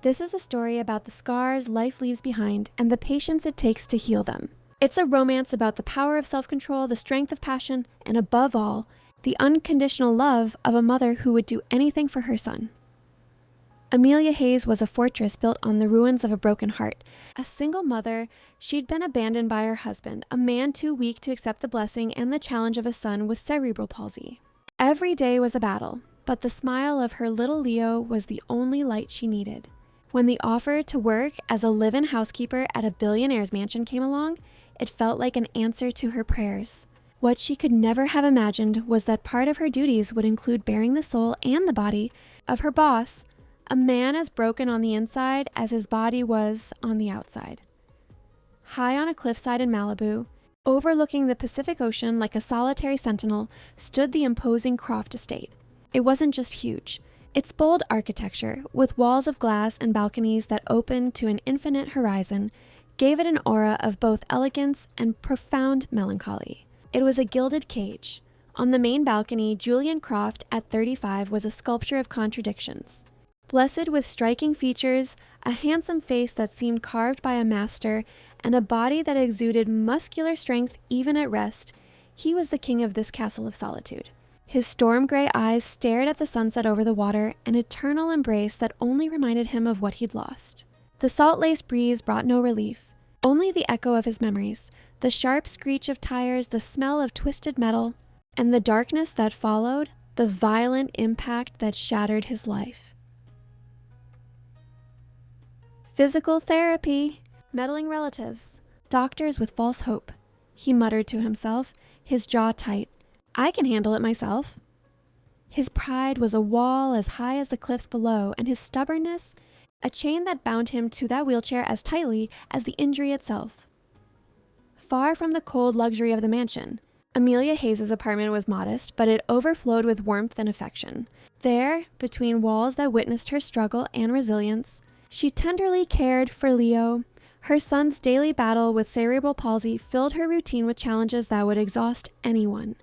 This is a story about the scars life leaves behind and the patience it takes to heal them. It's a romance about the power of self-control, the strength of passion, and above all, the unconditional love of a mother who would do anything for her son. Amelia Hayes was a fortress built on the ruins of a broken heart. A single mother, she'd been abandoned by her husband, a man too weak to accept the blessing and the challenge of a son with cerebral palsy. Every day was a battle, but the smile of her little Leo was the only light she needed. When the offer to work as a live-in housekeeper at a billionaire's mansion came along, it felt like an answer to her prayers. What she could never have imagined was that part of her duties would include bearing the soul and the body of her boss, a man as broken on the inside as his body was on the outside. High on a cliffside in Malibu, overlooking the Pacific Ocean like a solitary sentinel, stood the imposing Croft estate. It wasn't just huge. Its bold architecture, with walls of glass and balconies that opened to an infinite horizon, gave it an aura of both elegance and profound melancholy. It was a gilded cage. On the main balcony, Julian Croft, at 35, was a sculpture of contradictions. Blessed with striking features, a handsome face that seemed carved by a master, and a body that exuded muscular strength even at rest, he was the king of this castle of solitude. His storm-gray eyes stared at the sunset over the water, an eternal embrace that only reminded him of what he'd lost. The salt-laced breeze brought no relief, only the echo of his memories, the sharp screech of tires, the smell of twisted metal, and the darkness that followed, the violent impact that shattered his life. Physical therapy, meddling relatives, doctors with false hope. He muttered to himself, his jaw tight. I can handle it myself. His pride was a wall as high as the cliffs below, and his stubbornness, a chain that bound him to that wheelchair as tightly as the injury itself. Far from the cold luxury of the mansion, Amelia Hayes' apartment was modest, but it overflowed with warmth and affection. There, between walls that witnessed her struggle and resilience, she tenderly cared for Leo. Her son's daily battle with cerebral palsy filled her routine with challenges that would exhaust anyone.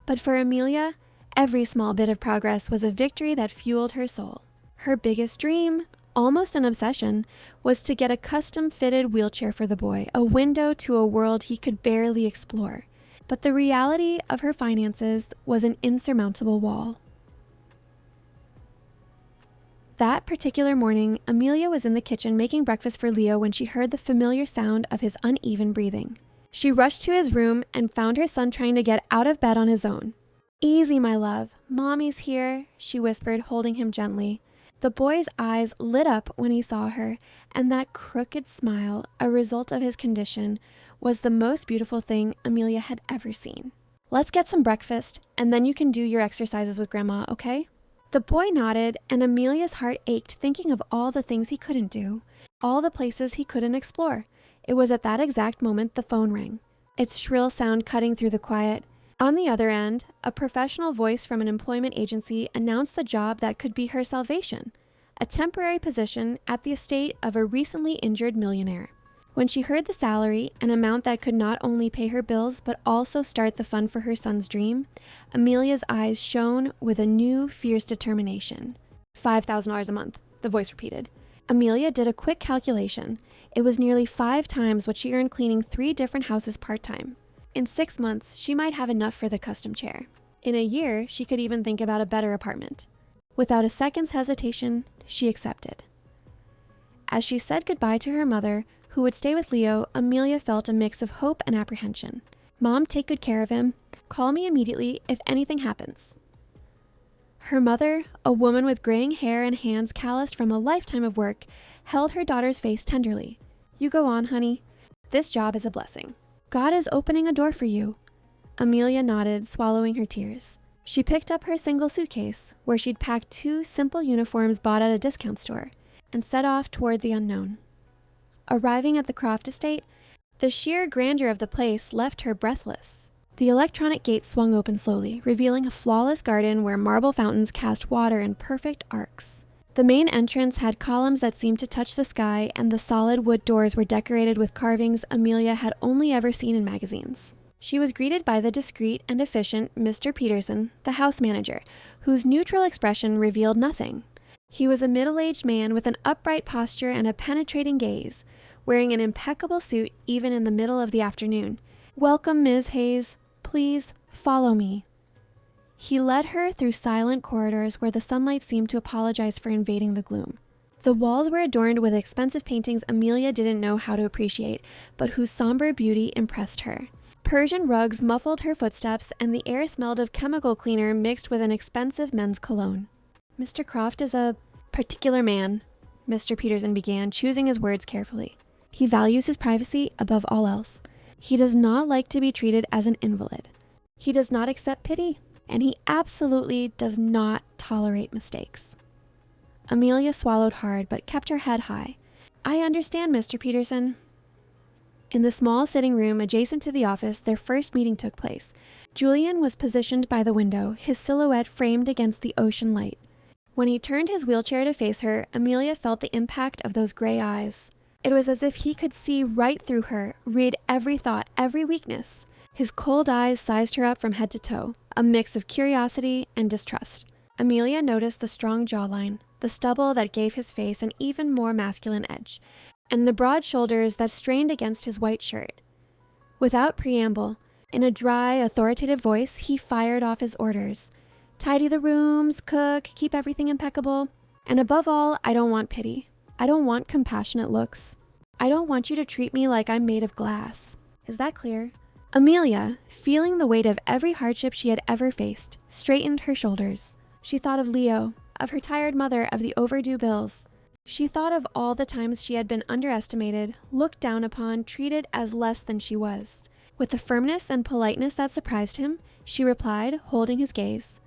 But for Amelia, every small bit of progress was a victory that fueled her soul. Her biggest dream, almost an obsession, was to get a custom-fitted wheelchair for the boy, a window to a world he could barely explore. But the reality of her finances was an insurmountable wall. That particular morning, Amelia was in the kitchen making breakfast for Leo when she heard the familiar sound of his uneven breathing. She rushed to his room and found her son trying to get out of bed on his own. "Easy, my love. Mommy's here," she whispered, holding him gently. The boy's eyes lit up when he saw her, and that crooked smile, a result of his condition, was the most beautiful thing Amelia had ever seen. "Let's get some breakfast, and then you can do your exercises with Grandma, okay?" The boy nodded, and Amelia's heart ached thinking of all the things he couldn't do, all the places he couldn't explore. It was at that exact moment the phone rang, its shrill sound cutting through the quiet. On the other end, a professional voice from an employment agency announced the job that could be her salvation, a temporary position at the estate of a recently injured millionaire. When she heard the salary, an amount that could not only pay her bills but also start the fund for her son's dream, Amelia's eyes shone with a new, fierce determination. $5,000 a month, the voice repeated. Amelia did a quick calculation. It was nearly 5 times what she earned cleaning 3 different houses part-time. In 6 months, she might have enough for the custom chair. In a year, she could even think about a better apartment. Without a second's hesitation, she accepted. As she said goodbye to her mother, who would stay with Leo, Amelia felt a mix of hope and apprehension. "Mom, take good care of him. Call me immediately if anything happens." Her mother, a woman with graying hair and hands calloused from a lifetime of work, held her daughter's face tenderly. "You go on, honey. This job is a blessing. God is opening a door for you." Amelia nodded, swallowing her tears. She picked up her single suitcase, where she'd packed 2 simple uniforms bought at a discount store, and set off toward the unknown. Arriving at the Croft estate, the sheer grandeur of the place left her breathless. The electronic gate swung open slowly, revealing a flawless garden where marble fountains cast water in perfect arcs. The main entrance had columns that seemed to touch the sky, and the solid wood doors were decorated with carvings Amelia had only ever seen in magazines. She was greeted by the discreet and efficient Mr. Peterson, the house manager, whose neutral expression revealed nothing. He was a middle-aged man with an upright posture and a penetrating gaze, wearing an impeccable suit even in the middle of the afternoon. "Welcome, Ms. Hayes. Please follow me." He led her through silent corridors where the sunlight seemed to apologize for invading the gloom. The walls were adorned with expensive paintings Amelia didn't know how to appreciate, but whose somber beauty impressed her. Persian rugs muffled her footsteps, and the air smelled of chemical cleaner mixed with an expensive men's cologne. "Mr. Croft is a particular man," Mr. Peterson began, choosing his words carefully. "He values his privacy above all else. He does not like to be treated as an invalid. He does not accept pity, and he absolutely does not tolerate mistakes." Amelia swallowed hard, but kept her head high. "I understand, Mr. Peterson." In the small sitting room adjacent to the office, their first meeting took place. Julian was positioned by the window, his silhouette framed against the ocean light. When he turned his wheelchair to face her, Amelia felt the impact of those gray eyes. It was as if he could see right through her, read every thought, every weakness. His cold eyes sized her up from head to toe, a mix of curiosity and distrust. Amelia noticed the strong jawline, the stubble that gave his face an even more masculine edge, and the broad shoulders that strained against his white shirt. Without preamble, in a dry, authoritative voice, he fired off his orders. "Tidy the rooms, cook, keep everything impeccable. And above all, I don't want pity. I don't want compassionate looks. I don't want you to treat me like I'm made of glass. Is that clear?" Amelia, feeling the weight of every hardship she had ever faced, straightened her shoulders. She thought of Leo, of her tired mother, of the overdue bills. She thought of all the times she had been underestimated, looked down upon, treated as less than she was. With the firmness and politeness that surprised him, she replied, holding his gaze,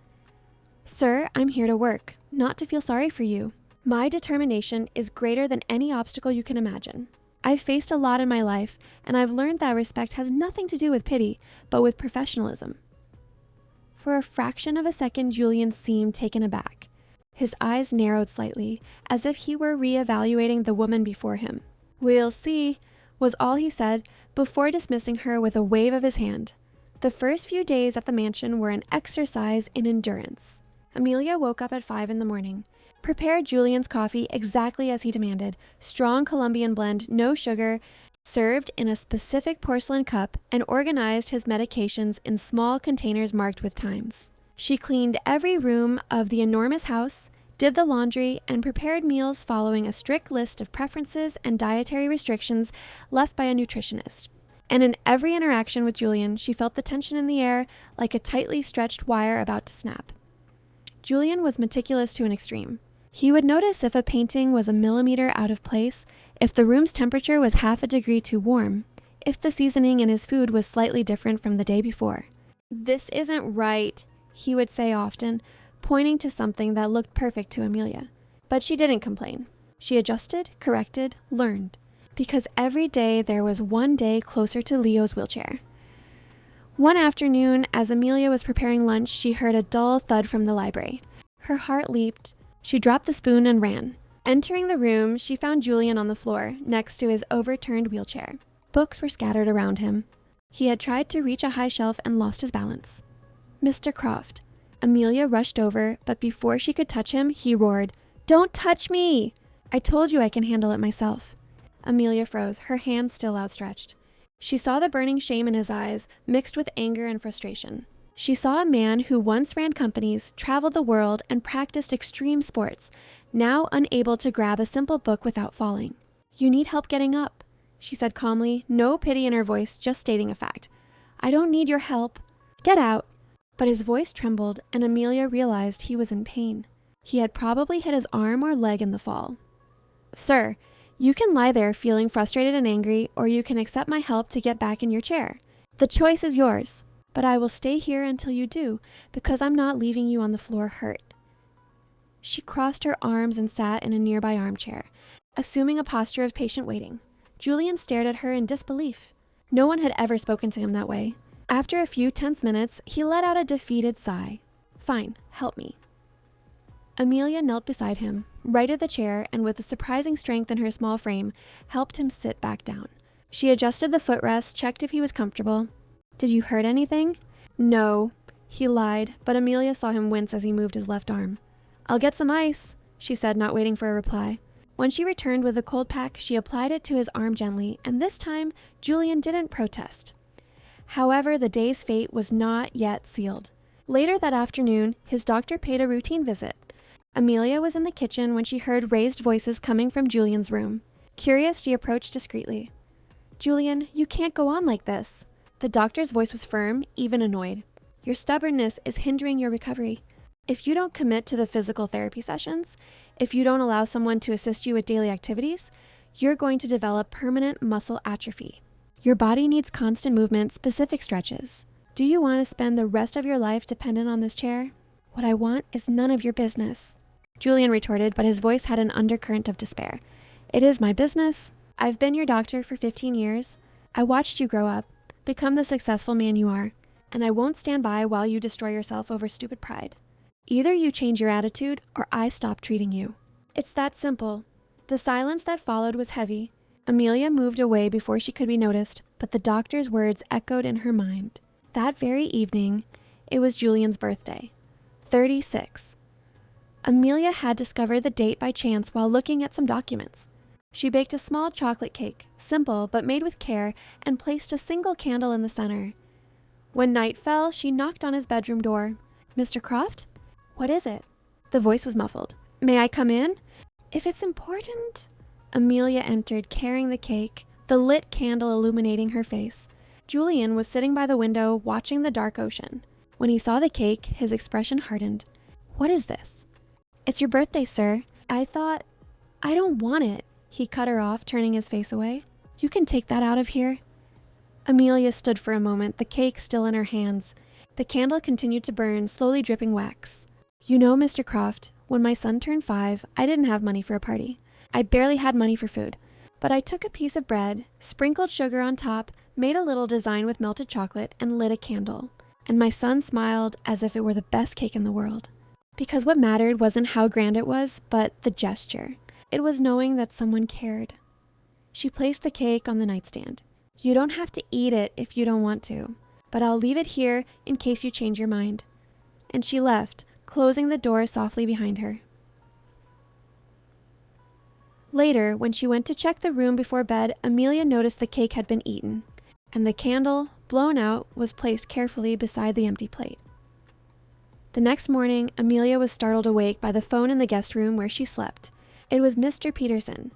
"Sir, I'm here to work, not to feel sorry for you. My determination is greater than any obstacle you can imagine. I've faced a lot in my life, and I've learned that respect has nothing to do with pity, but with professionalism." For a fraction of a second, Julian seemed taken aback. His eyes narrowed slightly, as if he were re-evaluating the woman before him. "We'll see," was all he said, before dismissing her with a wave of his hand. The first few days at the mansion were an exercise in endurance. Amelia woke up at 5 in the morning, prepared Julian's coffee exactly as he demanded, strong Colombian blend, no sugar, served in a specific porcelain cup, and organized his medications in small containers marked with times. She cleaned every room of the enormous house, did the laundry, and prepared meals following a strict list of preferences and dietary restrictions left by a nutritionist. And in every interaction with Julian, she felt the tension in the air like a tightly stretched wire about to snap. Julian was meticulous to an extreme. He would notice if a painting was a millimeter out of place, if the room's temperature was half a degree too warm, if the seasoning in his food was slightly different from the day before. "This isn't right," he would say often, pointing to something that looked perfect to Amelia. But she didn't complain. She adjusted, corrected, learned. Because every day there was one day closer to Leo's wheelchair. One afternoon, as Amelia was preparing lunch, she heard a dull thud from the library. Her heart leaped. She dropped the spoon and ran. Entering the room, she found Julian on the floor, next to his overturned wheelchair. Books were scattered around him. He had tried to reach a high shelf and lost his balance. "Mr. Croft." Amelia rushed over, but before she could touch him, he roared, "Don't touch me! I told you I can handle it myself." Amelia froze, her hand still outstretched. She saw the burning shame in his eyes, mixed with anger and frustration. She saw a man who once ran companies, traveled the world, and practiced extreme sports, now unable to grab a simple book without falling. "You need help getting up," she said calmly, no pity in her voice, just stating a fact. "I don't need your help. Get out." But his voice trembled, and Amelia realized he was in pain. He had probably hit his arm or leg in the fall. "Sir, you can lie there feeling frustrated and angry, or you can accept my help to get back in your chair. The choice is yours, but I will stay here until you do, because I'm not leaving you on the floor hurt." She crossed her arms and sat in a nearby armchair, assuming a posture of patient waiting. Julian stared at her in disbelief. No one had ever spoken to him that way. After a few tense minutes, he let out a defeated sigh. "Fine, help me." Amelia knelt beside him, righted the chair, and with a surprising strength in her small frame, helped him sit back down. She adjusted the footrest, checked if he was comfortable. "Did you hurt anything?" "No," he lied, but Amelia saw him wince as he moved his left arm. "I'll get some ice," she said, not waiting for a reply. When she returned with the cold pack, she applied it to his arm gently, and this time, Julian didn't protest. However, the day's fate was not yet sealed. Later that afternoon, his doctor paid a routine visit. Amelia was in the kitchen when she heard raised voices coming from Julian's room. Curious, she approached discreetly. "Julian, you can't go on like this." The doctor's voice was firm, even annoyed. "Your stubbornness is hindering your recovery. If you don't commit to the physical therapy sessions, if you don't allow someone to assist you with daily activities, you're going to develop permanent muscle atrophy. Your body needs constant movement, specific stretches. Do you want to spend the rest of your life dependent on this chair? What I want is none of your business." Julian retorted, but his voice had an undercurrent of despair. "It is my business. I've been your doctor for 15 years. I watched you grow up, become the successful man you are, and I won't stand by while you destroy yourself over stupid pride. Either you change your attitude or I stop treating you. It's that simple." The silence that followed was heavy. Amelia moved away before she could be noticed, but the doctor's words echoed in her mind. That very evening, it was Julian's birthday. 36. Amelia had discovered the date by chance while looking at some documents. She baked a small chocolate cake, simple but made with care, and placed a single candle in the center. When night fell, she knocked on his bedroom door. "Mr. Croft? What is it?" The voice was muffled. "May I come in?" "If it's important." Amelia entered, carrying the cake, the lit candle illuminating her face. Julian was sitting by the window, watching the dark ocean. When he saw the cake, his expression hardened. "What is this?" "It's your birthday, sir. I don't want it." He cut her off, turning his face away. "You can take that out of here." Amelia stood for a moment, the cake still in her hands. The candle continued to burn, slowly dripping wax. "You know, Mr. Croft, when my son turned 5, I didn't have money for a party. I barely had money for food. But I took a piece of bread, sprinkled sugar on top, made a little design with melted chocolate, and lit a candle. And my son smiled as if it were the best cake in the world. Because what mattered wasn't how grand it was, but the gesture. It was knowing that someone cared." She placed the cake on the nightstand. "You don't have to eat it if you don't want to, but I'll leave it here in case you change your mind." And she left, closing the door softly behind her. Later, when she went to check the room before bed, Amelia noticed the cake had been eaten, and the candle, blown out, was placed carefully beside the empty plate. The next morning, Amelia was startled awake by the phone in the guest room where she slept. It was Mr. Peterson.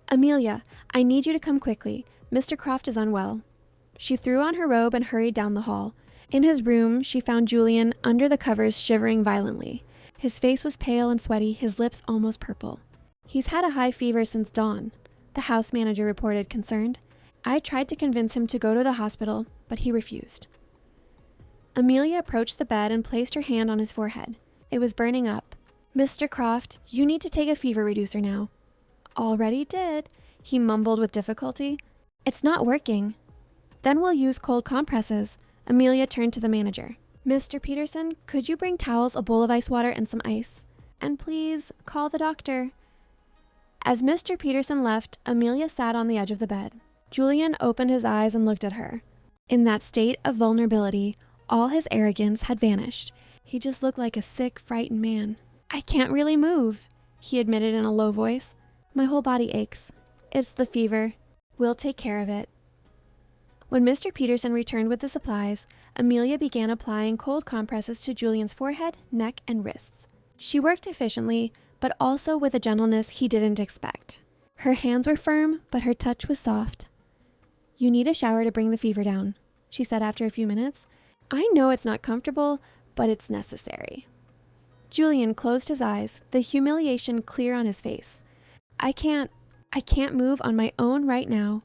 "Amelia, I need you to come quickly. Mr. Croft is unwell." She threw on her robe and hurried down the hall. In his room, she found Julian under the covers, shivering violently. His face was pale and sweaty, his lips almost purple. "He's had a high fever since dawn," the house manager reported, concerned. "I tried to convince him to go to the hospital, but he refused." Amelia approached the bed and placed her hand on his forehead. It was burning up. "Mr. Croft, you need to take a fever reducer now." "Already did," he mumbled with difficulty. "It's not working." "Then we'll use cold compresses." Amelia turned to the manager. "Mr. Peterson, could you bring towels, a bowl of ice water, and some ice? And please, call the doctor." As Mr. Peterson left, Amelia sat on the edge of the bed. Julian opened his eyes and looked at her. In that state of vulnerability, all his arrogance had vanished. He just looked like a sick, frightened man. "I can't really move," he admitted in a low voice. "My whole body aches. It's the fever. We'll take care of it." When Mr. Peterson returned with the supplies, Amelia began applying cold compresses to Julian's forehead, neck, and wrists. She worked efficiently, but also with a gentleness he didn't expect. Her hands were firm, but her touch was soft. "You need a shower to bring the fever down," she said after a few minutes. "I know it's not comfortable, but it's necessary." Julian closed his eyes, the humiliation clear on his face. I can't move on my own right now."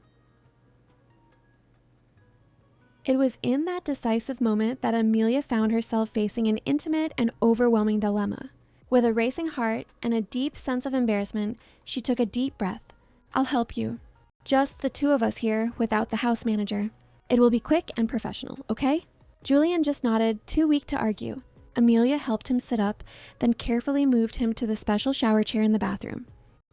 It was in that decisive moment that Amelia found herself facing an intimate and overwhelming dilemma. With a racing heart and a deep sense of embarrassment, she took a deep breath. "I'll help you. Just the two of us here, without the house manager. It will be quick and professional, okay?" Julian just nodded, too weak to argue. Amelia helped him sit up, then carefully moved him to the special shower chair in the bathroom.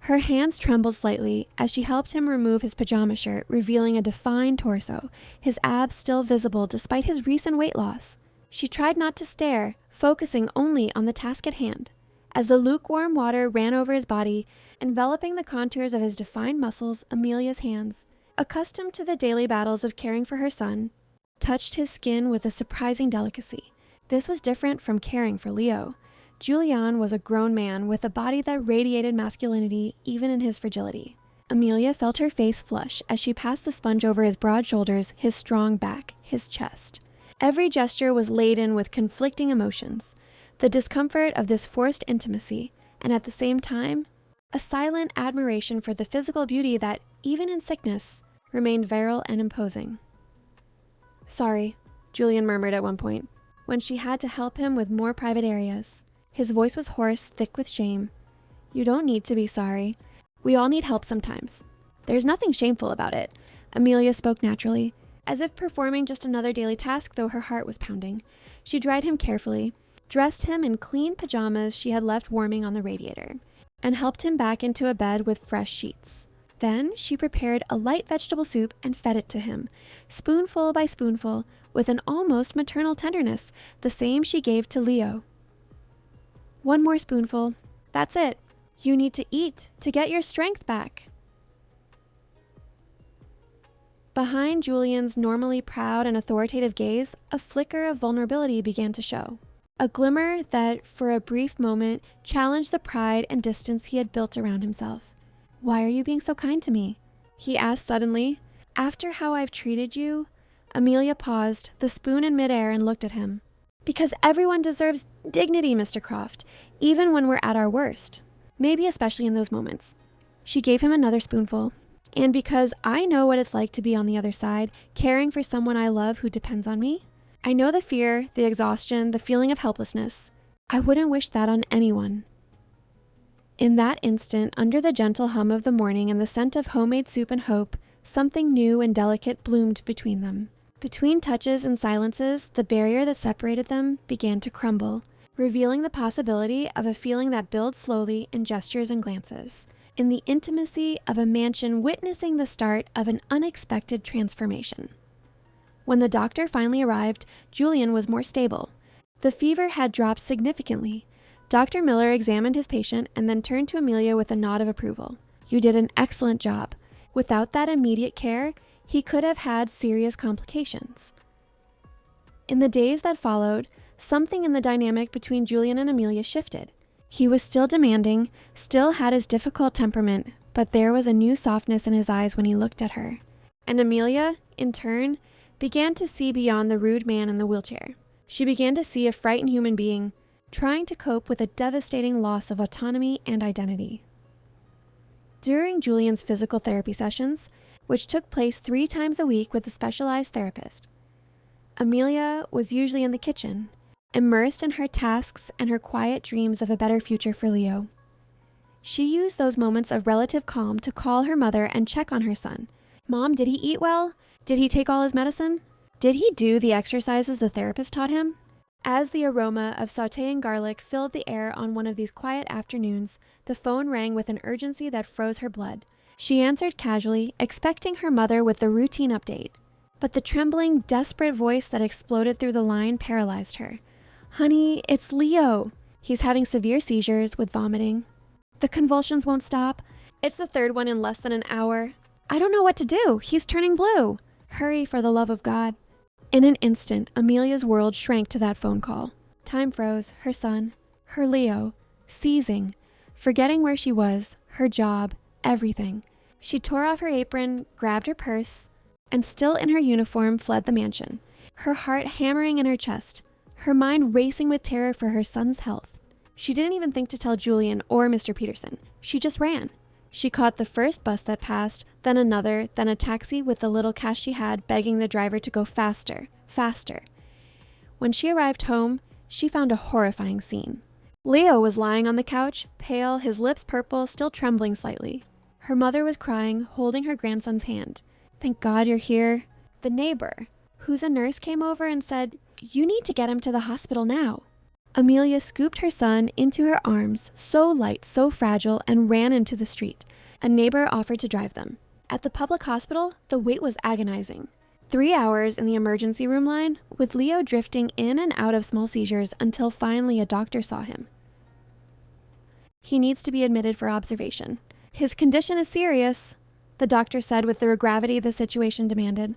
Her hands trembled slightly as she helped him remove his pajama shirt, revealing a defined torso, his abs still visible despite his recent weight loss. She tried not to stare, focusing only on the task at hand. As the lukewarm water ran over his body, enveloping the contours of his defined muscles, Amelia's hands, accustomed to the daily battles of caring for her son, touched his skin with a surprising delicacy. This was different from caring for Leo. Julian was a grown man with a body that radiated masculinity even in his fragility. Amelia felt her face flush as she passed the sponge over his broad shoulders, his strong back, his chest. Every gesture was laden with conflicting emotions, the discomfort of this forced intimacy, and at the same time, a silent admiration for the physical beauty that, even in sickness, remained virile and imposing. "Sorry," Julian murmured at one point, when she had to help him with more private areas. His voice was hoarse, thick with shame. "You don't need to be sorry. We all need help sometimes. There's nothing shameful about it." Amelia spoke naturally, as if performing just another daily task, though her heart was pounding. She dried him carefully, dressed him in clean pajamas she had left warming on the radiator, and helped him back into a bed with fresh sheets. Then she prepared a light vegetable soup and fed it to him, spoonful by spoonful, with an almost maternal tenderness, the same she gave to Leo. "One more spoonful. That's it. You need to eat to get your strength back." Behind Julian's normally proud and authoritative gaze, a flicker of vulnerability began to show. A glimmer that, for a brief moment, challenged the pride and distance he had built around himself. "Why are you being so kind to me?" he asked suddenly. "After how I've treated you?" Amelia paused, the spoon in midair, and looked at him. "Because everyone deserves dignity, Mr. Croft, even when we're at our worst. Maybe especially in those moments." She gave him another spoonful. "And because I know what it's like to be on the other side, caring for someone I love who depends on me. I know the fear, the exhaustion, the feeling of helplessness. I wouldn't wish that on anyone." In that instant, under the gentle hum of the morning and the scent of homemade soup and hope, something new and delicate bloomed between them. Between touches and silences, the barrier that separated them began to crumble, revealing the possibility of a feeling that builds slowly in gestures and glances, in the intimacy of a mansion witnessing the start of an unexpected transformation. When the doctor finally arrived, Julian was more stable. The fever had dropped significantly. Dr. Miller examined his patient and then turned to Amelia with a nod of approval. "You did an excellent job. Without that immediate care, he could have had serious complications." In the days that followed, something in the dynamic between Julian and Amelia shifted. He was still demanding, still had his difficult temperament, but there was a new softness in his eyes when he looked at her. And Amelia, in turn, began to see beyond the rude man in the wheelchair. She began to see a frightened human being, trying to cope with a devastating loss of autonomy and identity. During Julian's physical therapy sessions, which took place 3 times a week with a specialized therapist, Amelia was usually in the kitchen, immersed in her tasks and her quiet dreams of a better future for Leo. She used those moments of relative calm to call her mother and check on her son. "Mom, did he eat well? Did he take all his medicine? Did he do the exercises the therapist taught him?" As the aroma of sautéing garlic filled the air on one of these quiet afternoons, the phone rang with an urgency that froze her blood. She answered casually, expecting her mother with the routine update. But the trembling, desperate voice that exploded through the line paralyzed her. "Honey, it's Leo. He's having severe seizures with vomiting. The convulsions won't stop. It's the 3rd one in less than an hour. I don't know what to do. He's turning blue. Hurry, for the love of God." In an instant, Amelia's world shrank to that phone call. Time froze, her son, her Leo, seizing, forgetting where she was, her job, everything. She tore off her apron, grabbed her purse, and still in her uniform fled the mansion, her heart hammering in her chest, her mind racing with terror for her son's health. She didn't even think to tell Julian or Mr. Peterson. She just ran. She caught the first bus that passed, then another, then a taxi with the little cash she had, begging the driver to go faster, faster. When she arrived home, she found a horrifying scene. Leo was lying on the couch, pale, his lips purple, still trembling slightly. Her mother was crying, holding her grandson's hand. "Thank God you're here." The neighbor, who's a nurse, came over and said, "You need to get him to the hospital now." Amelia scooped her son into her arms, so light, so fragile, and ran into the street. A neighbor offered to drive them. At the public hospital, the wait was agonizing. 3 hours in the emergency room line, with Leo drifting in and out of small seizures until finally a doctor saw him. He needs to be admitted for observation. His condition is serious, the doctor said with the gravity the situation demanded.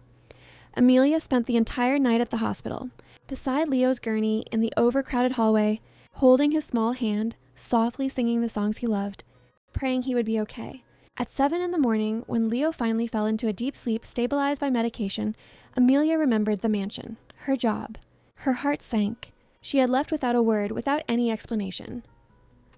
Amelia spent the entire night at the hospital, beside Leo's gurney in the overcrowded hallway, holding his small hand, softly singing the songs he loved, praying he would be okay. At 7 in the morning, when Leo finally fell into a deep sleep stabilized by medication, Amelia remembered the mansion, her job. Her heart sank. She had left without a word, without any explanation.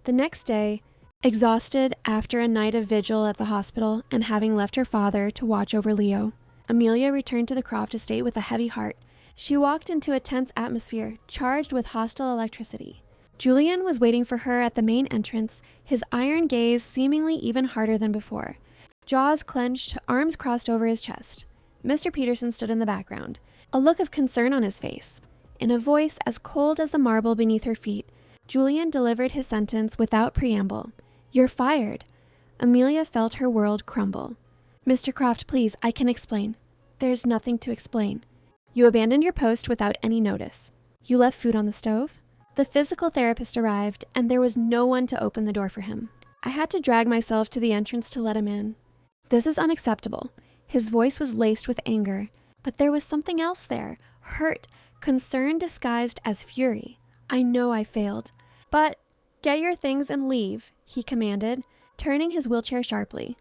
The next day, exhausted after a night of vigil at the hospital and having left her father to watch over Leo, Amelia returned to the Croft estate with a heavy heart. She walked into a tense atmosphere, charged with hostile electricity. Julian was waiting for her at the main entrance, his iron gaze seemingly even harder than before. Jaws clenched, arms crossed over his chest. Mr. Peterson stood in the background, a look of concern on his face. In a voice as cold as the marble beneath her feet, Julian delivered his sentence without preamble. "You're fired." Amelia felt her world crumble. "Mr. Croft, please, I can explain." "There's nothing to explain. You abandoned your post without any notice. You left food on the stove." The physical therapist arrived, and there was no one to open the door for him. "I had to drag myself to the entrance to let him in." "This is unacceptable." His voice was laced with anger, but there was something else there. Hurt, concern disguised as fury. "I know I failed, but get your things and leave," he commanded, turning his wheelchair sharply.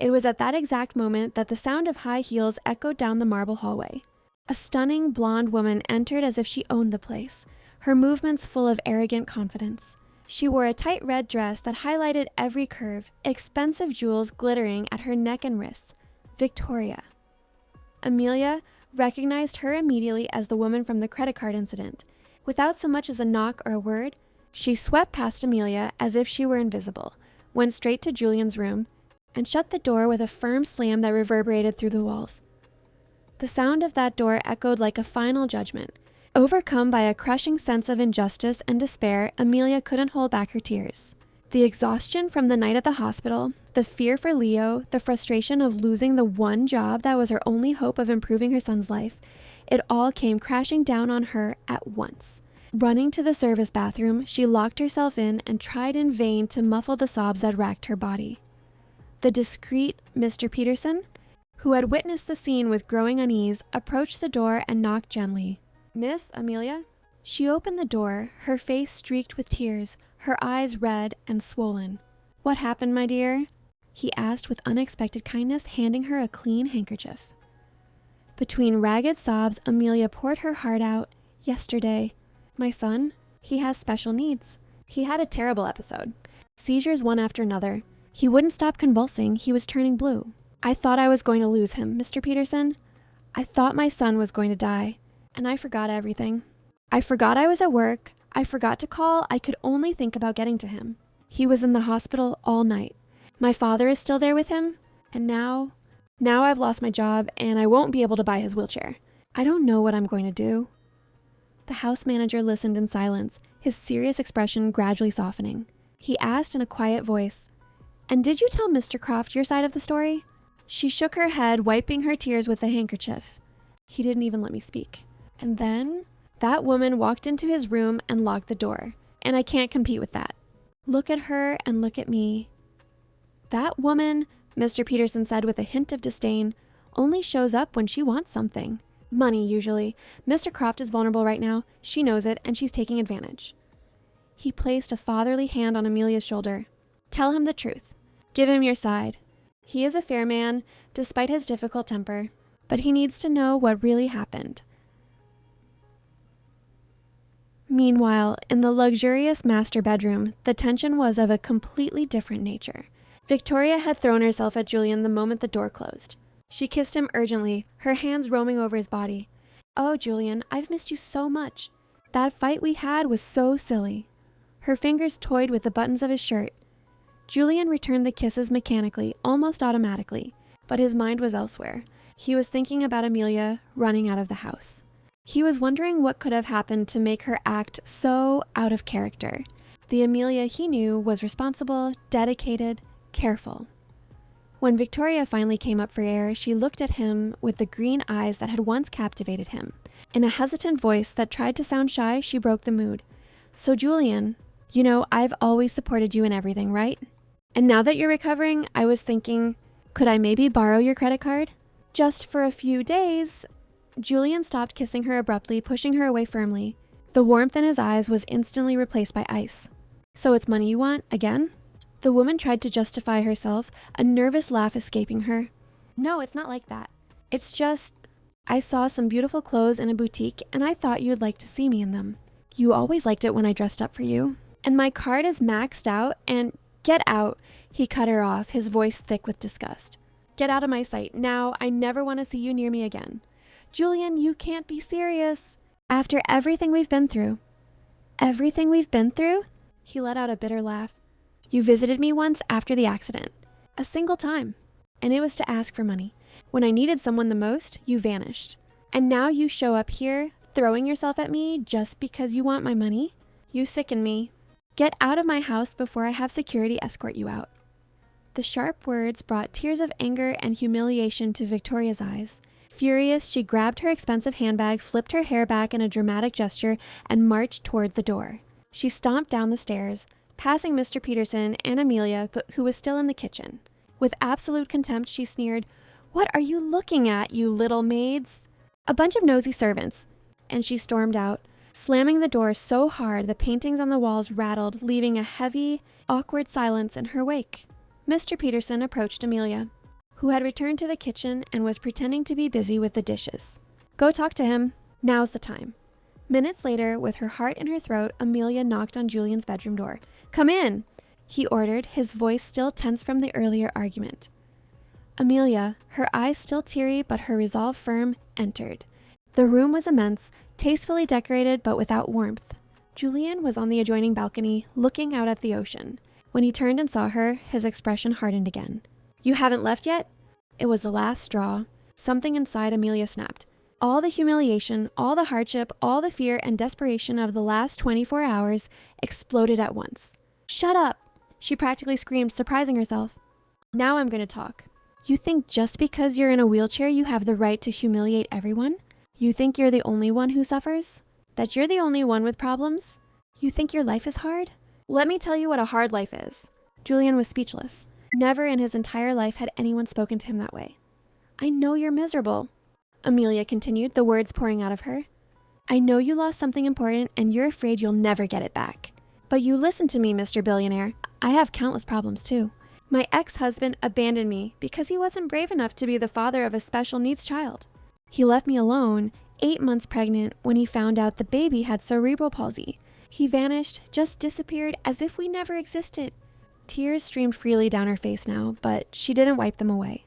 It was at that exact moment that the sound of high heels echoed down the marble hallway. A stunning blonde woman entered as if she owned the place, her movements full of arrogant confidence. She wore a tight red dress that highlighted every curve, expensive jewels glittering at her neck and wrists. Victoria. Amelia recognized her immediately as the woman from the credit card incident. Without so much as a knock or a word, she swept past Amelia as if she were invisible, went straight to Julian's room, and shut the door with a firm slam that reverberated through the walls. The sound of that door echoed like a final judgment. Overcome by a crushing sense of injustice and despair, Amelia couldn't hold back her tears. The exhaustion from the night at the hospital, the fear for Leo, the frustration of losing the one job that was her only hope of improving her son's life, it all came crashing down on her at once. Running to the service bathroom, she locked herself in and tried in vain to muffle the sobs that racked her body. The discreet Mr. Peterson, who had witnessed the scene with growing unease, approached the door and knocked gently. "Miss Amelia?" She opened the door, her face streaked with tears, her eyes red and swollen. "What happened, my dear?" he asked with unexpected kindness, handing her a clean handkerchief. Between ragged sobs, Amelia poured her heart out. "Yesterday, my son, he has special needs. He had a terrible episode. Seizures one after another. He wouldn't stop convulsing. He was turning blue. I thought I was going to lose him, Mr. Peterson. I thought my son was going to die. And I forgot everything. I forgot I was at work. I forgot to call. I could only think about getting to him. He was in the hospital all night. My father is still there with him. And now I've lost my job and I won't be able to buy his wheelchair. I don't know what I'm going to do." The house manager listened in silence, his serious expression gradually softening. He asked in a quiet voice, "And did you tell Mr. Croft your side of the story?" She shook her head, wiping her tears with a handkerchief. "He didn't even let me speak. And then that woman walked into his room and locked the door, and I can't compete with that. Look at her and look at me." "That woman," Mr. Peterson said with a hint of disdain, "only shows up when she wants something. Money, usually. Mr. Croft is vulnerable right now. She knows it, and she's taking advantage." He placed a fatherly hand on Amelia's shoulder. "Tell him the truth. Give him your side. He is a fair man, despite his difficult temper, but he needs to know what really happened." Meanwhile, in the luxurious master bedroom, the tension was of a completely different nature. Victoria had thrown herself at Julian the moment the door closed. She kissed him urgently, her hands roaming over his body. "Oh, Julian, I've missed you so much. That fight we had was so silly." Her fingers toyed with the buttons of his shirt. Julian returned the kisses mechanically, almost automatically, but his mind was elsewhere. He was thinking about Amelia running out of the house. He was wondering what could have happened to make her act so out of character. The Amelia he knew was responsible, dedicated, careful. When Victoria finally came up for air, she looked at him with the green eyes that had once captivated him. In a hesitant voice that tried to sound shy, she broke the mood. "So, Julian, You know, I've always supported you in everything, right? And now that you're recovering, I was thinking, could I maybe borrow your credit card? Just for a few days. Julian stopped kissing her abruptly, pushing her away firmly. The warmth in his eyes was instantly replaced by ice. So it's money you want, again? The woman tried to justify herself, a nervous laugh escaping her. No, it's not like that. It's just, I saw some beautiful clothes in a boutique and I thought you'd like to see me in them. You always liked it when I dressed up for you. And my card is maxed out and get out, he cut her off, his voice thick with disgust. Get out of my sight. Now, I never want to see you near me again. Julian, you can't be serious. After everything we've been through. Everything we've been through? He let out a bitter laugh. You visited me once after the accident. A single time. And it was to ask for money. When I needed someone the most, you vanished. And now you show up here, throwing yourself at me just because you want my money? You sicken me. Get out of my house before I have security escort you out. The sharp words brought tears of anger and humiliation to Victoria's eyes. Furious, she grabbed her expensive handbag, flipped her hair back in a dramatic gesture, and marched toward the door. She stomped down the stairs, passing Mr. Peterson and Amelia, who was still in the kitchen. With absolute contempt, she sneered, "What are you looking at, you little maids?" "A bunch of nosy servants." And she stormed out, slamming the door so hard the paintings on the walls rattled, leaving a heavy, awkward silence in her wake. Mr. Peterson approached Amelia, who had returned to the kitchen and was pretending to be busy with the dishes. "Go talk to him. Now's the time." Minutes later, with her heart in her throat, Amelia knocked on Julian's bedroom door. "Come in," he ordered, his voice still tense from the earlier argument. Amelia, her eyes still teary but her resolve firm, entered. The room was immense, tastefully decorated but without warmth. Julian was on the adjoining balcony, looking out at the ocean. When he turned and saw her, his expression hardened again. "You haven't left yet?" It was the last straw. Something inside Amelia snapped. All the humiliation, all the hardship, all the fear and desperation of the last 24 hours exploded at once. "Shut up!" she practically screamed, surprising herself. "Now I'm going to talk. You think just because you're in a wheelchair you have the right to humiliate everyone? You think you're the only one who suffers? That you're the only one with problems? You think your life is hard? Let me tell you what a hard life is." Julian was speechless. Never in his entire life had anyone spoken to him that way. "I know you're miserable," Amelia continued, the words pouring out of her. "I know you lost something important and you're afraid you'll never get it back. But you listen to me, Mr. Billionaire. I have countless problems too. My ex-husband abandoned me because he wasn't brave enough to be the father of a special needs child. He left me alone, 8 months pregnant, when he found out the baby had cerebral palsy. He vanished, just disappeared as if we never existed." Tears streamed freely down her face now, but she didn't wipe them away.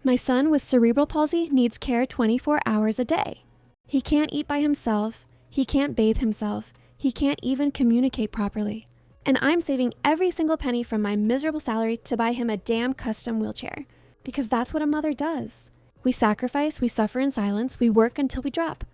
"My son with cerebral palsy needs care 24 hours a day. He can't eat by himself, he can't bathe himself, he can't even communicate properly. And I'm saving every single penny from my miserable salary to buy him a damn custom wheelchair. Because that's what a mother does. We sacrifice, we suffer in silence, we work until we drop.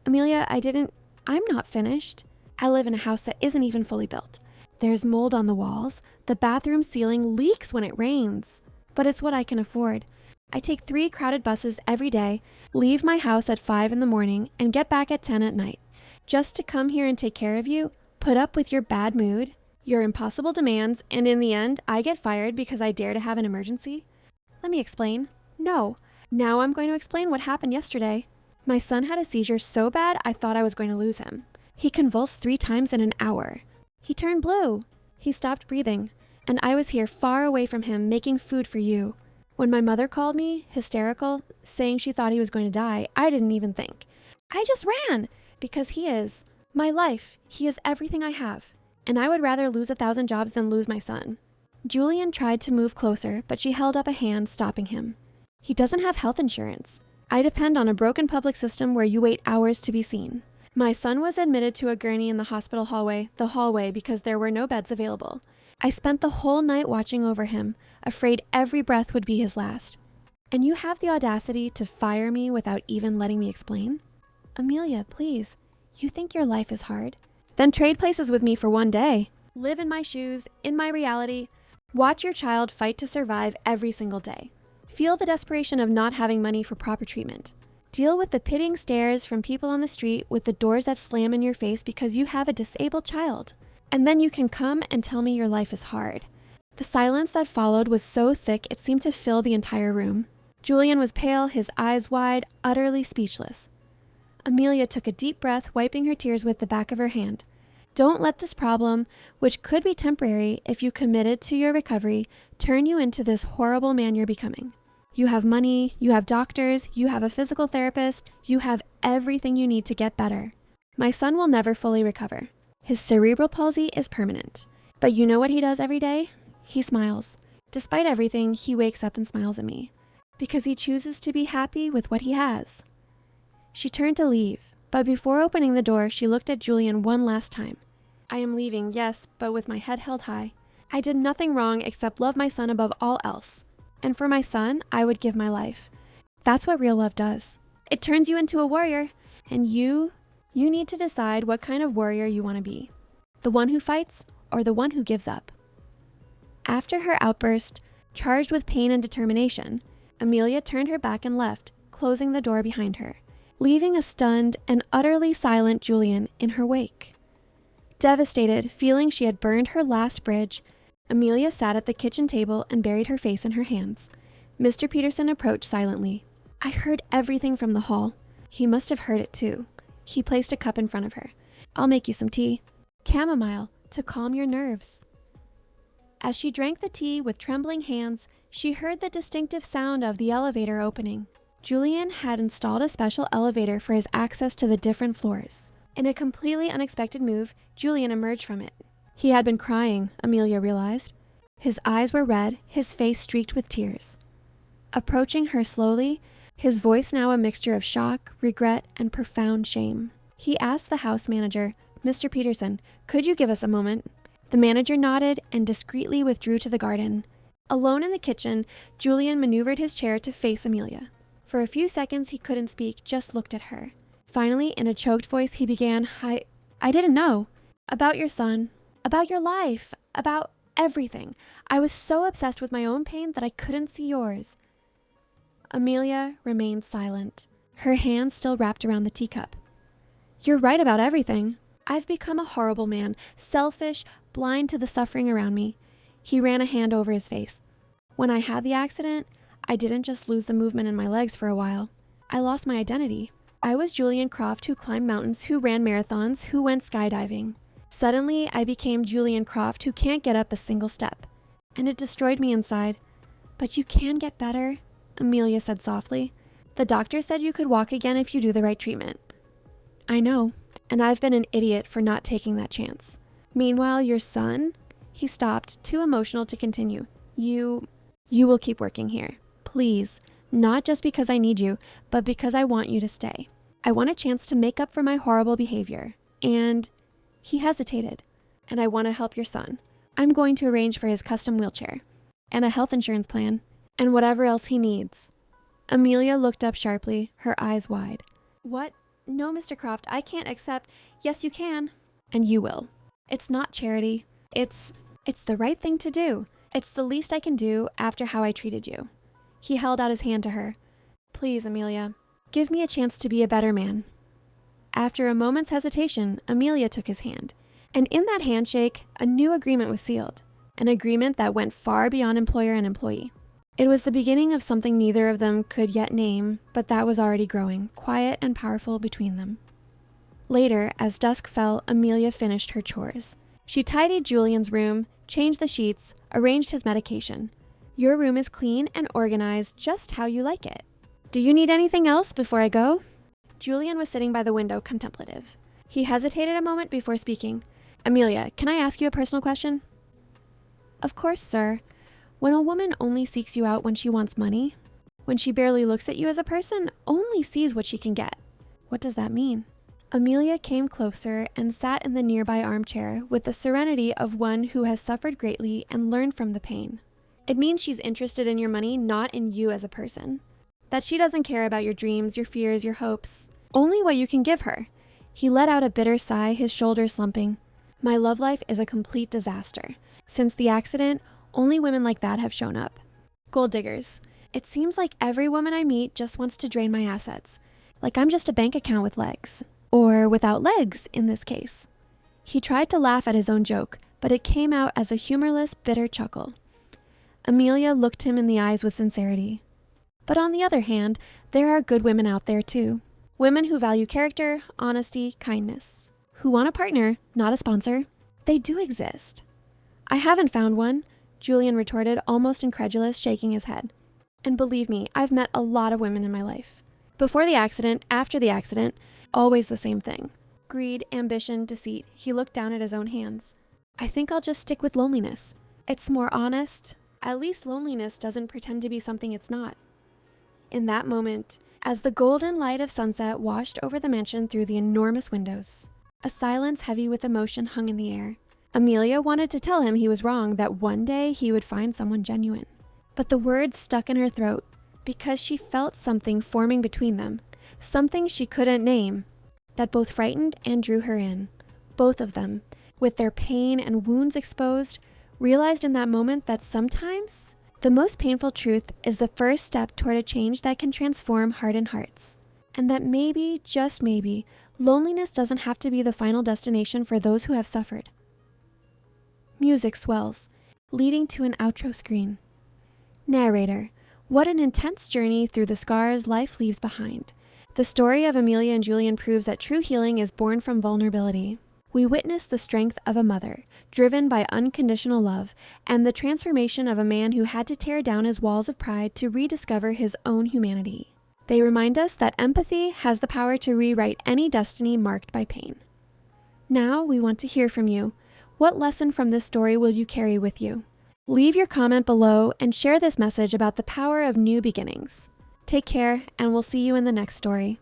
Amelia, I'm not finished. I live in a house that isn't even fully built. There's mold on the walls. The bathroom ceiling leaks when it rains. But it's what I can afford. I take 3 crowded buses every day, leave my house at 5 in the morning, and get back at 10 at night. Just to come here and take care of you, put up with your bad mood, your impossible demands, and in the end, I get fired because I dare to have an emergency? Let me explain. No. Now I'm going to explain what happened yesterday. My son had a seizure so bad I thought I was going to lose him. He convulsed 3 times in an hour. He turned blue. He stopped breathing. And I was here far away from him, making food for you. When my mother called me, hysterical, saying she thought he was going to die, I didn't even think. I just ran, because he is my life. He is everything I have. And I would rather lose 1,000 jobs than lose my son. Julian tried to move closer, but she held up a hand, stopping him. He doesn't have health insurance. I depend on a broken public system where you wait hours to be seen. My son was admitted to a gurney in the hospital hallway because there were no beds available. I spent the whole night watching over him, afraid every breath would be his last. And you have the audacity to fire me without even letting me explain? Amelia, please. You think your life is hard? Then trade places with me for one day. Live in my shoes, in my reality. Watch your child fight to survive every single day. Feel the desperation of not having money for proper treatment. Deal with the pitying stares from people on the street with the doors that slam in your face because you have a disabled child. And then you can come and tell me your life is hard." The silence that followed was so thick it seemed to fill the entire room. Julian was pale, his eyes wide, utterly speechless. Amelia took a deep breath, wiping her tears with the back of her hand. "Don't let this problem, which could be temporary if you committed to your recovery, turn you into this horrible man you're becoming. You have money, you have doctors, you have a physical therapist, you have everything you need to get better. My son will never fully recover. His cerebral palsy is permanent. But you know what he does every day? He smiles. Despite everything, he wakes up and smiles at me, because he chooses to be happy with what he has." She turned to leave, but before opening the door, she looked at Julian one last time. "I am leaving, yes, but with my head held high. I did nothing wrong except love my son above all else. And for my son, I would give my life. That's what real love does. It turns you into a warrior, and you need to decide what kind of warrior you want to be. The one who fights or the one who gives up." After her outburst, charged with pain and determination, Amelia turned her back and left, closing the door behind her, leaving a stunned and utterly silent Julian in her wake. Devastated, feeling she had burned her last bridge, Amelia sat at the kitchen table and buried her face in her hands. Mr. Peterson approached silently. "I heard everything from the hall." He must have heard it too. He placed a cup in front of her. "I'll make you some tea. Chamomile, to calm your nerves." As she drank the tea with trembling hands, she heard the distinctive sound of the elevator opening. Julian had installed a special elevator for his access to the different floors. In a completely unexpected move, Julian emerged from it. He had been crying, Amelia realized. His eyes were red, his face streaked with tears. Approaching her slowly, his voice now a mixture of shock, regret, and profound shame. He asked the house manager, "Mr. Peterson, could you give us a moment?" The manager nodded and discreetly withdrew to the garden. Alone in the kitchen, Julian maneuvered his chair to face Amelia. For a few seconds he couldn't speak, just looked at her. Finally, in a choked voice, he began, I didn't know. About your son. About your life. About everything. I was so obsessed with my own pain that I couldn't see yours." Amelia remained silent, her hands still wrapped around the teacup. "You're right about everything. I've become a horrible man, selfish, blind to the suffering around me." He ran a hand over his face. "When I had the accident, I didn't just lose the movement in my legs for a while. I lost my identity. I was Julian Croft who climbed mountains, who ran marathons, who went skydiving. Suddenly, I became Julian Croft who can't get up a single step. And it destroyed me inside. But you can get better," Amelia said softly. "The doctor said you could walk again if you do the right treatment." "I know, and I've been an idiot for not taking that chance. Meanwhile, your son," he stopped, too emotional to continue. You will keep working here. Please, not just because I need you, but because I want you to stay. I want a chance to make up for my horrible behavior. And," he hesitated, "and I want to help your son. I'm going to arrange for his custom wheelchair, and a health insurance plan, and whatever else he needs." Amelia looked up sharply, her eyes wide. "What? No, Mr. Croft, I can't accept." "Yes, you can. And you will. It's not charity. It's the right thing to do. It's the least I can do after how I treated you." He held out his hand to her. "Please, Amelia, give me a chance to be a better man." After a moment's hesitation, Amelia took his hand. And in that handshake, a new agreement was sealed. An agreement that went far beyond employer and employee. It was the beginning of something neither of them could yet name, but that was already growing, quiet and powerful between them. Later, as dusk fell, Amelia finished her chores. She tidied Julian's room, changed the sheets, arranged his medication. "Your room is clean and organized just how you like it. Do you need anything else before I go?" Julian was sitting by the window, contemplative. He hesitated a moment before speaking. "Amelia, can I ask you a personal question?" "Of course, sir. When a woman only seeks you out when she wants money, when she barely looks at you as a person, only sees what she can get, what does that mean?" Amelia came closer and sat in the nearby armchair with the serenity of one who has suffered greatly and learned from the pain. "It means she's interested in your money, not in you as a person. That she doesn't care about your dreams, your fears, your hopes. Only what you can give her." He let out a bitter sigh, his shoulders slumping. "My love life is a complete disaster. Since the accident, only women like that have shown up. Gold diggers. It seems like every woman I meet just wants to drain my assets. Like I'm just a bank account with legs. Or without legs, in this case." He tried to laugh at his own joke, but it came out as a humorless, bitter chuckle. Amelia looked him in the eyes with sincerity. But on the other hand, there are good women out there too. Women who value character, honesty, kindness. Who want a partner, not a sponsor. They do exist. I haven't found one, Julian retorted, almost incredulous, shaking his head. And believe me, I've met a lot of women in my life. Before the accident, after the accident, always the same thing. Greed, ambition, deceit. He looked down at his own hands. I think I'll just stick with loneliness. It's more honest. At least loneliness doesn't pretend to be something it's not. In that moment, as the golden light of sunset washed over the mansion through the enormous windows, a silence heavy with emotion hung in the air. Amelia wanted to tell him he was wrong, that one day he would find someone genuine. But the words stuck in her throat, because she felt something forming between them, something she couldn't name, that both frightened and drew her in. Both of them, with their pain and wounds exposed, realized in that moment that sometimes the most painful truth is the first step toward a change that can transform hardened hearts. And that maybe, just maybe, loneliness doesn't have to be the final destination for those who have suffered. Music swells, leading to an outro screen. Narrator. What an intense journey through the scars life leaves behind. The story of Amelia and Julian proves that true healing is born from vulnerability. We witness the strength of a mother, driven by unconditional love, and the transformation of a man who had to tear down his walls of pride to rediscover his own humanity. They remind us that empathy has the power to rewrite any destiny marked by pain. Now we want to hear from you. What lesson from this story will you carry with you? Leave your comment below and share this message about the power of new beginnings. Take care, and we'll see you in the next story.